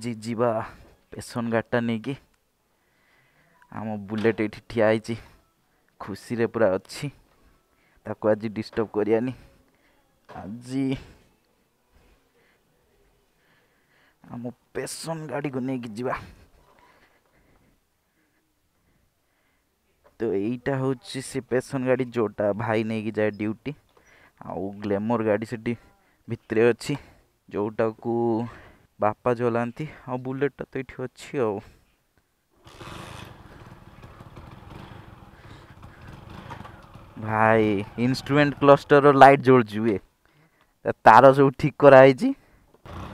आज जीवा पेसन गाटा नहीं कि आम बुलेट ये ठिया खुशी रे पूरा अच्छी ताको आज डिस्टर्ब करियानी आज आम पेसन गाड़ी को लेकिन जीवा तो यहीटा हूँ से पेसन गाड़ी जोटा भाई नहीं जाए ड्यूटी आउ ग्लैमर गाड़ी से भितर अच्छी जोटा को बापा चलाती आ बुलेट तो ये अच्छी आ भाई इंस्ट्रूमेंट क्लस्टर लाइट जोड़ू ये तार सब ठीक कराई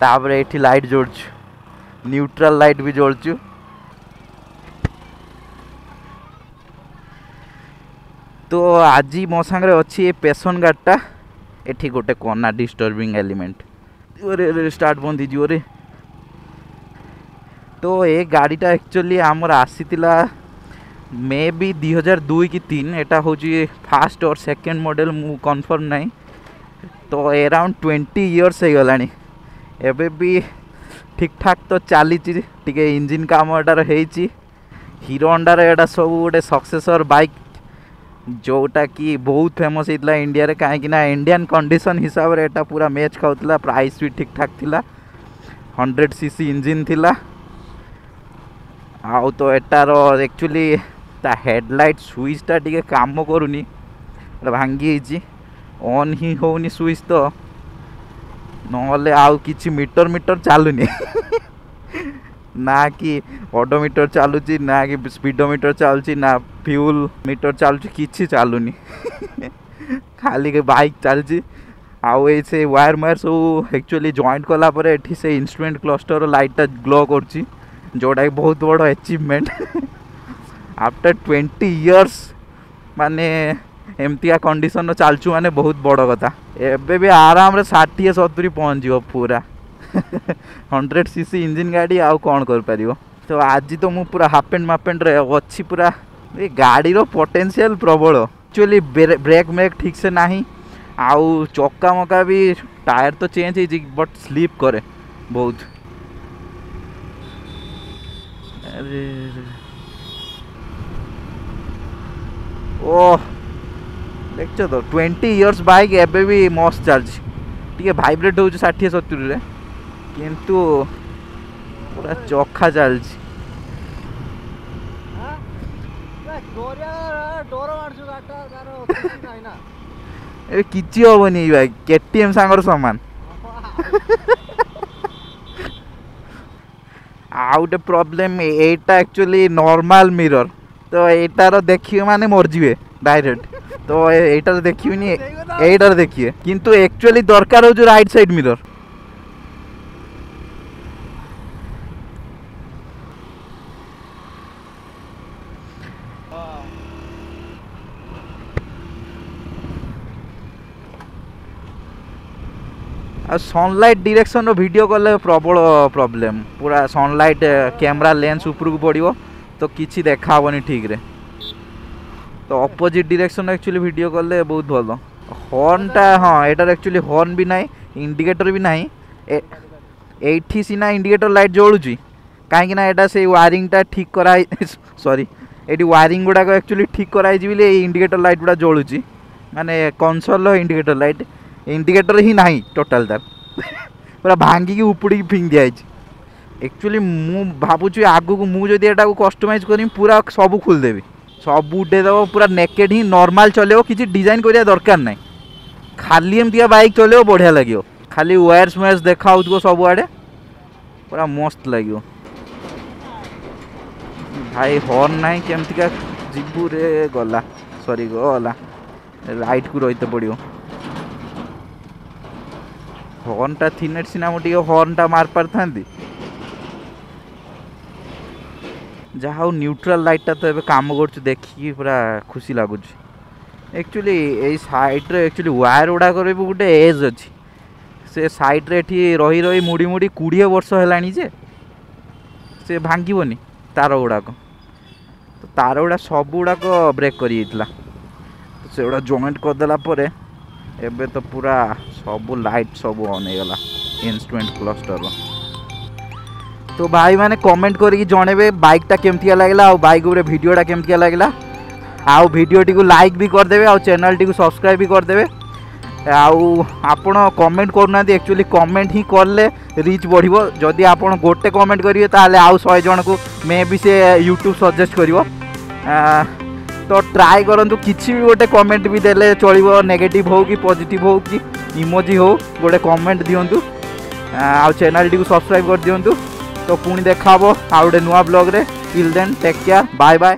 तापर ये लाइट जोड़ू न्यूट्रल लाइट भी जोड़ू तो आज मो सांगे अच्छी ये पेसन गाड़टा एठी गोटे कना डिस्टर्बिंग एलिमेंट अरे स्टार्ट बंद हो रे तो ये गाड़ीटा एक्चुअली आमर आसीतिला मे भी 2002 कि 3 एटा हूँ फास्ट और सेकेंड मॉडल मु कन्फर्म नहीं तो अराउंड 20 इयर्स हो गला एबे भी ठीक ठाक तो चली टे इंजिन काम एटार हीरो होंडार एटा सब गोटे सक्सेसर बाइक जोटा कि बहुत फेमस होता इंडिया रे कहीं इंडियन कंडीशन हिसाब से एटा पूरा मैच खाऊला प्राइस भी ठीक ठाक थिला 100cc इंजिन थिला आउ तो एटार एक्चुअली ता हेडलाइट स्विचटा टिके काम करूनी भांगी ऑन ही होनी स्विच तो नहले आउ किछि मीटर चलुनी ना कि ओडोमीटर चलुची ना कि स्पीडोमीटर चलुची ना फ्यूल मीटर चलुची किछि चलुनी खाली के बाइक चलची आउ से वायर मायर सब एक्चुअली जॉइंट कला परे एठी से इंस्ट्रूमेंट क्लस्टर लाइटा ग्लो करची जोटा कि बहुत बड़ अचीवमेंट आफ्टर 20 इयर्स माने एमतिया कंडीशन चलचु माने बहुत बड़ कथा एबे भी आराम रे 60-70 पहुंच जीव पूरा 100cc इंजिन गाड़ी आउ कौन कर पारिबो तो आज तो मु पूरा हाफ एंड माफ एंड रे अच्छी पूरा ये गाड़ी रो पोटेंशियल प्रबल एक्चुअली ब्रेक मेक ठीक से नहीं आउ चक्का मका भी टायर तो चेंज है बट स्लीप करे बहुत अरे ओह देखो तो 20 इयर्स बाइक एबे भी मस्त चलची टिके वाइब्रेट हो 60-70 रे किंतु पूरा चोखा चलची ए किछि होबनी भाई केटीएम सांगर समान आउट प्रॉब्लम एटा एक्चुअली नॉर्मल मिरर तो एटार देखिए माने मरजिवे डायरेक्ट तो एटार देखिए एटार देखिए किंतु एक्चुअली दरकार हो जो right side mirror sunlight direction रो वीडियो कले प्रबल प्रॉब्लम पूरा सनलाइट कैमरा लेंस ऊपर को पड़ो तो किसी देखा हेनी ठीक रे तो अपोजिट डायरेक्शन एक्चुअली वीडियो कले बहुत भल हॉर्नटा हाँ एटार एक्चुअली हॉर्न भी नहीं इंडिकेटर भी नहीं एठी सीना इंडिकेटर लाइट जलुची कहीं एटा से वायरिंगटा ठीक कराई सॉरी एटी वायरिंग गुड़ाक एक्चुअली ठीक कराई बोले इंडिकेटर लाइट गुड़ा जलुची माने कंसोल इंडिकेटर लाइट इंडिकेटर ही नहीं टोटाल तार पूरा भांगिकी उपुड़ी फिंग दिया एक्चुअली मु भावुची आगु को मु जदि एटा को कस्टमाइज करी पूरा सब खोलदेवी सब उठेदेव पूरा नेकेड ही नॉर्मल चलेबो किसी डिजाइन करिया दरकार नहीं खाली एमतिया बाइक चलेबो बढ़िया लागियो खाली वायर्स वायर्स देखा होतबो सब आड़े पूरा मस्त लागियो भाई हॉर्न नहीं केमतिका जीबू रे गला सॉरी गला राइट को रहिते पड़ियो हॉर्नटा थिनेट सिना मोटी हॉर्नटा मार पार थांती जहाँ न्यूट्रल लाइटा तो एबे काम कर देखिए पूरा खुशी लगुच एक्चुअली ये साइड रे एक्चुअली वायर गुड़ाक भी गोटे एज अच्छी से साइड रे एठी रही रही मुड़ी मुड़ी 20 वर्ष है से भांगीबनी तार गुड़ाक तो तार गुड़ा सब गुड़ाक ब्रेक कर तो से गुड़ा जॉइंट करदेला परे एबे तो पूरा सब लाइट सब ऑन हो गला इंस्ट्रूमेंट क्लस्टर तो भाई मैंने कमेंट करके जनइबे बाइकटा केमतिया लगला आ बाइक उपरे वीडियोटा केमतिया लगला आ वीडियोटी को लाइक भी करदेवे आ चैनल टी को सब्सक्राइब भी करदेवे आपण कमेंट करूना एक्चुअली कमेंट ही करले रीच बढ़िबो जदि आपण गोटे कमेंट करिवे ताले आउ 100 जन को मे भी से यूट्यूब सजेस्ट करिवो तो ट्राई करंतु किछि भी गोटे कमेंट भी देले चलिबो नेगेटिव हो कि पॉजिटिव हो कि इमोजी हो गोटे कमेंट दियंतु आ चैनल टी को सब्सक्राइब कर दियंतु तो पुणी देखाबो आ गोटे नुआ ब्लॉग रे till then take care bye bye.